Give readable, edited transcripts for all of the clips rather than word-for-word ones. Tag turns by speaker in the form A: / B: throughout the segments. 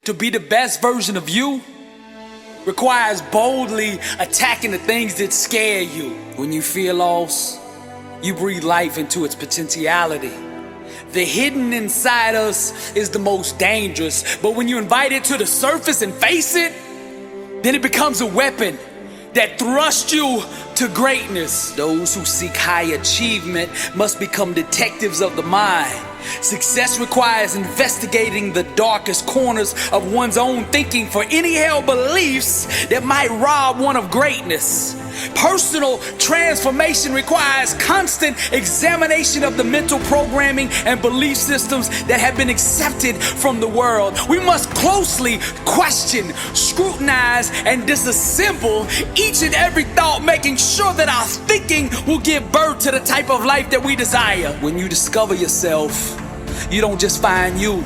A: To be the best version of you requires boldly attacking the things that scare you. When you feel lost, you breathe life into its potentiality. The hidden inside us is the most dangerous, but when you invite it to the surface and face it, then it becomes a weapon that thrusts you to greatness. Those who seek high achievement must become detectives of the mind. Success requires investigating the darkest corners of one's own thinking for any held beliefs that might rob one of greatness. Personal transformation requires constant examination of the mental programming and belief systems that have been accepted from the world. We must closely question, scrutinize, and disassemble each and every thought, making sure that our thinking will give birth to the type of life that we desire. When you discover yourself, you don't just find you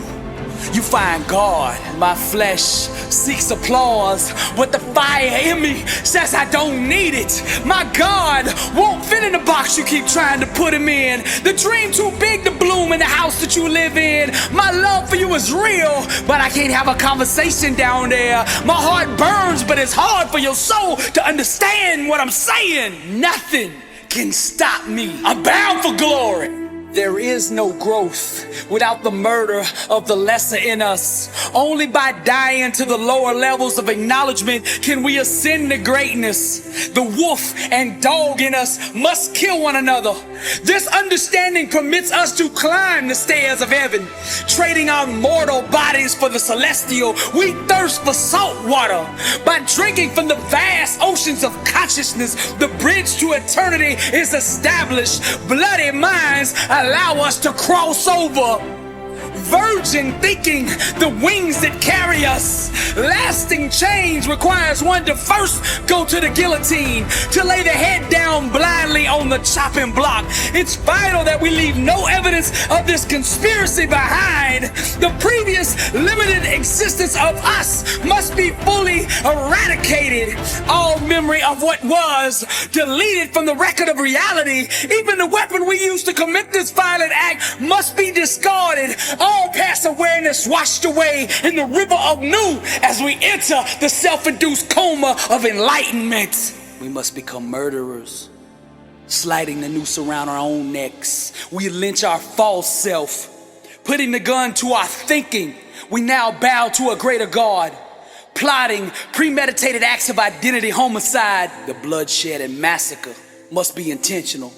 A: find God. My flesh seeks applause, but the fire in me says I don't need it. My God won't fit in the box you keep trying to put him in. The dream too big to bloom in the house that you live in. My love for you is real, but I can't have a conversation down there. My heart burns, but it's hard for your soul to understand what I'm saying. Nothing can stop me. I'm bound for glory. There is no growth without the murder of the lesser in us. Only by dying to the lower levels of acknowledgement can we ascend to greatness. The wolf and dog in us must kill one another. This understanding permits us to climb the stairs of heaven, trading our mortal bodies for the celestial. We thirst for salt water. By drinking from the vast oceans of consciousness, the bridge to eternity is established. Bloody minds allow us to cross over. Virgin thinking, the wings that carry us. Lasting change requires one to first go to the guillotine, to lay the head down blindly on the chopping block. It's vital that we leave no evidence of this conspiracy behind. The previous limited existence of us must be fully eradicated. All memory of what was deleted from the record of reality. Even the weapon we used to commit this violent act must be discarded. All past awareness washed away in the river of new as we enter the self-induced coma of enlightenment. We must become murderers, sliding the noose around our own necks. We lynch our false self, putting the gun to our thinking. We now bow to a greater God, plotting premeditated acts of identity homicide. The bloodshed and massacre must be intentional.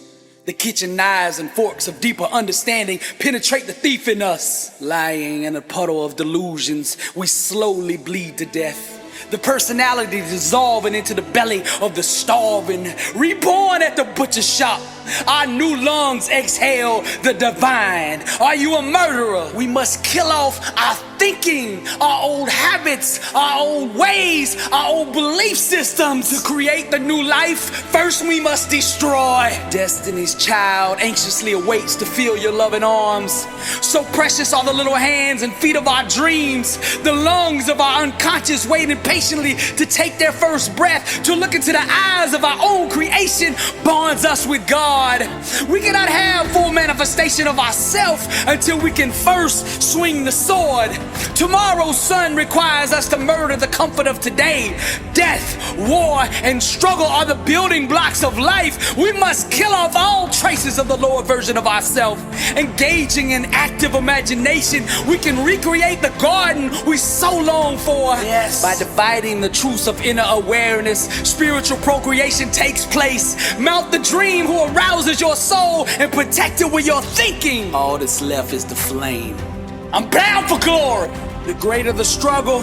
A: The kitchen knives and forks of deeper understanding penetrate the thief in us. Lying in a puddle of delusions, we slowly bleed to death. The personality dissolving into the belly of the starving. Reborn at the butcher shop, our new lungs exhale the divine. Are you a murderer? We must kill off our thinking, our old habits, our old ways, our old belief systems. To create the new life, first we must destroy. Destiny's child anxiously awaits to feel your loving arms. So precious are the little hands and feet of our dreams. The lungs of our unconscious waiting patiently to take their first breath. To look into the eyes of our own creation bonds us with God. We cannot have full manifestation of ourself until we can first swing the sword. Tomorrow's sun requires us to murder the comfort of today. Death, war, and struggle are the building blocks of life. We must kill off all traces of the lower version of ourselves. Engaging in active imagination, we can recreate the garden we so long for. Yes. By dividing the truths of inner awareness, spiritual procreation takes place. Mount the dream who arouses your soul and protect it with your thinking. All that's left is the flame. I'm bound for glory. The greater the struggle,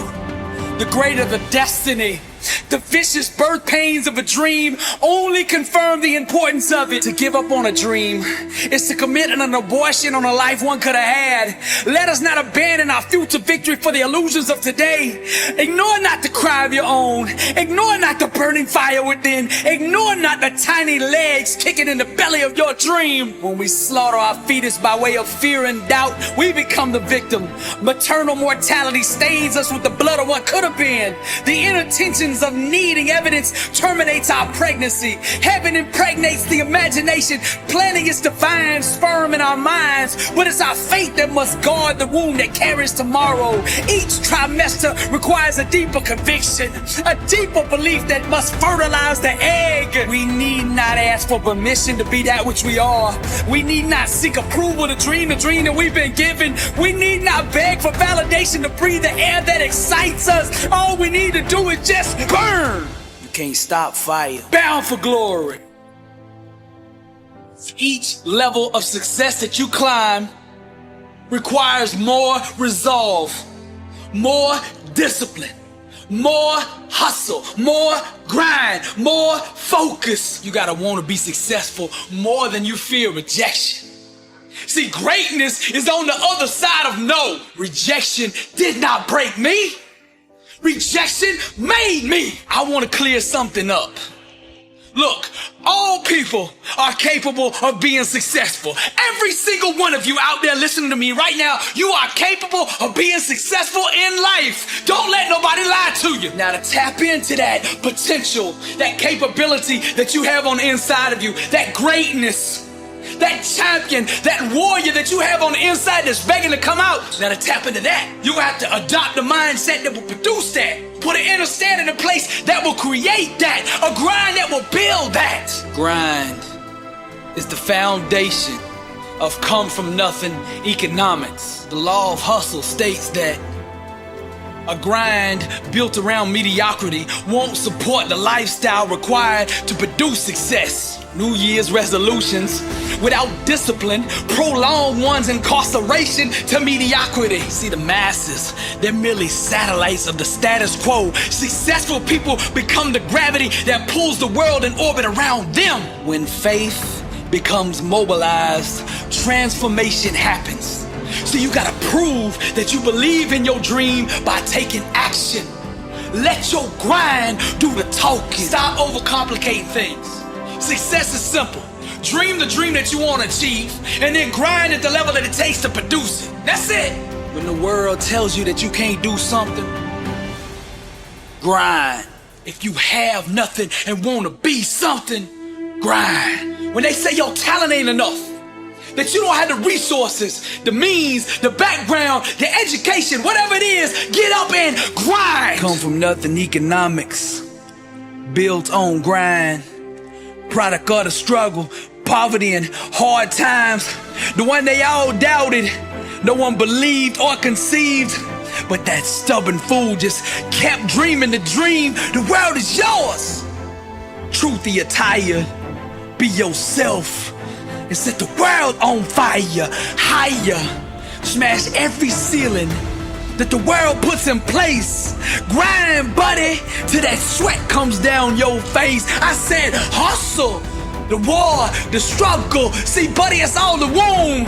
A: the greater the destiny. The vicious birth pains of a dream only confirm the importance of it. To give up on a dream is to commit an abortion on a life one could have had. Let us not abandon our future victory for the illusions of today. Ignore not the cry of your own. Ignore not the burning fire within. Ignore not the tiny legs kicking in the belly of your dream. When we slaughter our fetus by way of fear and doubt, we become the victim. Maternal mortality stains us with the blood of what could have been. The inner tensions of needing evidence terminates our pregnancy. Heaven impregnates the imagination, planting its divine sperm in our minds. But it's our faith that must guard the womb that carries tomorrow. Each trimester requires a deeper conviction, a deeper belief that must fertilize the egg. We need not ask for permission to be that which we are. We need not seek approval to dream the dream that we've been given. We need not beg for validation to breathe the air that excites us. All we need to do is just burn. You can't stop fire. Bound for glory. Each level of success that you climb requires more resolve, more discipline, more hustle, more grind, more focus. You gotta want to be successful more than you fear rejection. See, greatness is on the other side of no. Rejection did not break me. Rejection made me. I want to clear something up. Look, all people are capable of being successful. Every single one of you out there listening to me right now, you are capable of being successful in life. Don't let nobody lie to you. Now, to tap into that potential, that capability that you have on the inside of you, that greatness, that champion, that warrior that you have on the inside that's begging to come out. Now, to tap into that, you have to adopt the mindset that will produce that. Put an inner standing in place that will create that. A grind that will build that. Grind is the foundation of come from nothing economics. The law of hustle states that a grind built around mediocrity won't support the lifestyle required to produce success. New Year's resolutions without discipline prolong one's incarceration to mediocrity. See, the masses, they're merely satellites of the status quo. Successful people become the gravity that pulls the world in orbit around them. When faith becomes mobilized, transformation happens. So you gotta prove that you believe in your dream by taking action. Let your grind do the talking. Stop overcomplicating things. Success is simple. Dream the dream that you want to achieve, and then grind at the level that it takes to produce it. That's it. When the world tells you that you can't do something, grind. If you have nothing and want to be something, grind. When they say your talent ain't enough, that you don't have the resources, the means, the background, the education, whatever it is, get up and grind. Come from nothing economics, built on grind. Product of the struggle, poverty, and hard times. The one they all doubted, no one believed or conceived. But that stubborn fool just kept dreaming the dream. The world is yours. Truth the attire, be yourself, and set the world on fire. Higher, smash every ceiling that the world puts in place. Grind, buddy, till that sweat comes down your face. I said hustle, the war, the struggle. See, buddy, it's all the womb.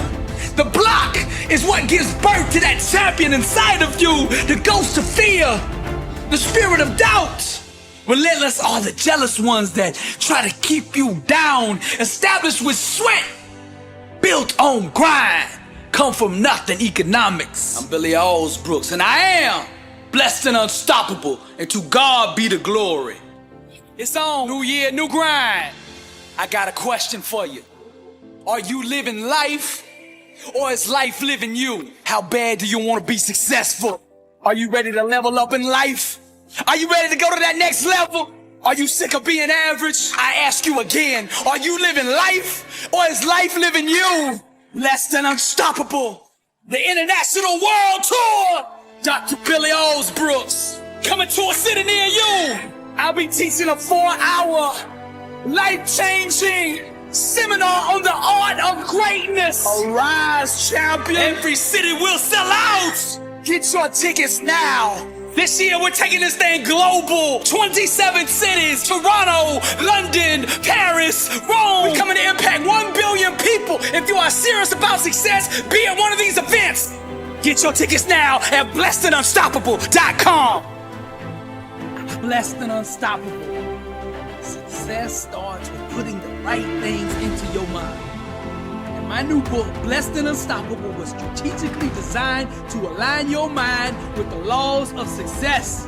A: The block is what gives birth to that champion inside of you. The ghost of fear, the spirit of doubt. Relentless are the jealous ones that try to keep you down. Established with sweat, built on grind. Come from nothing economics. I'm Billy Alsbrooks, and I am blessed and unstoppable, and to God be the glory. It's on. New year, new grind. I got a question for you. Are you living life, or is life living you? How bad do you want to be successful? Are you ready to level up in life? Are you ready to go to that next level? Are you sick of being average? I ask you again, are you living life, or is life living you? Less than unstoppable. The International World Tour. Dr. Billy Alsbrooks. Coming to a city near you. I'll be teaching a 4-hour life-changing seminar on the art of greatness. Arise, champion. Every city will sell out. Get your tickets now. This year, we're taking this thing global. 27 cities, Toronto, London, Paris, Rome. We're coming to impact 1 billion people. If you are serious about success, be at one of these events. Get your tickets now at blessedandunstoppable.com. Blessed and Unstoppable. Success starts with putting the right things into your mind. My new book, Blessed and Unstoppable, was strategically designed to align your mind with the laws of success.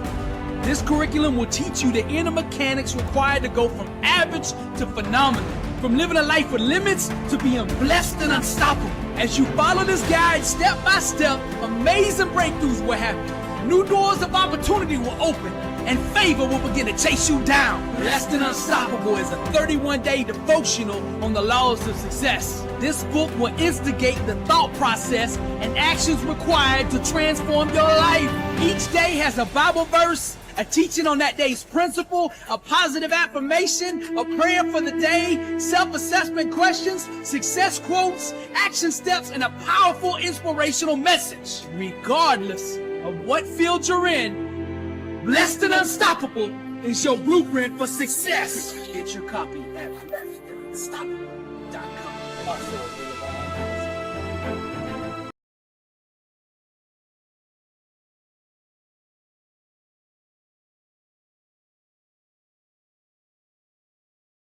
A: This curriculum will teach you the inner mechanics required to go from average to phenomenal, from living a life with limits to being blessed and unstoppable. As you follow this guide step by step, amazing breakthroughs will happen. New doors of opportunity will open, and favor will begin to chase you down. Blessed and Unstoppable is a 31-day devotional on the laws of success. This book will instigate the thought process and actions required to transform your life. Each day has a Bible verse, a teaching on that day's principle, a positive affirmation, a prayer for the day, self-assessment questions, success quotes, action steps, and a powerful inspirational message. Regardless of what field you're in, Blessed and Unstoppable is your blueprint for success. Get your copy at blessedandunstoppable.com.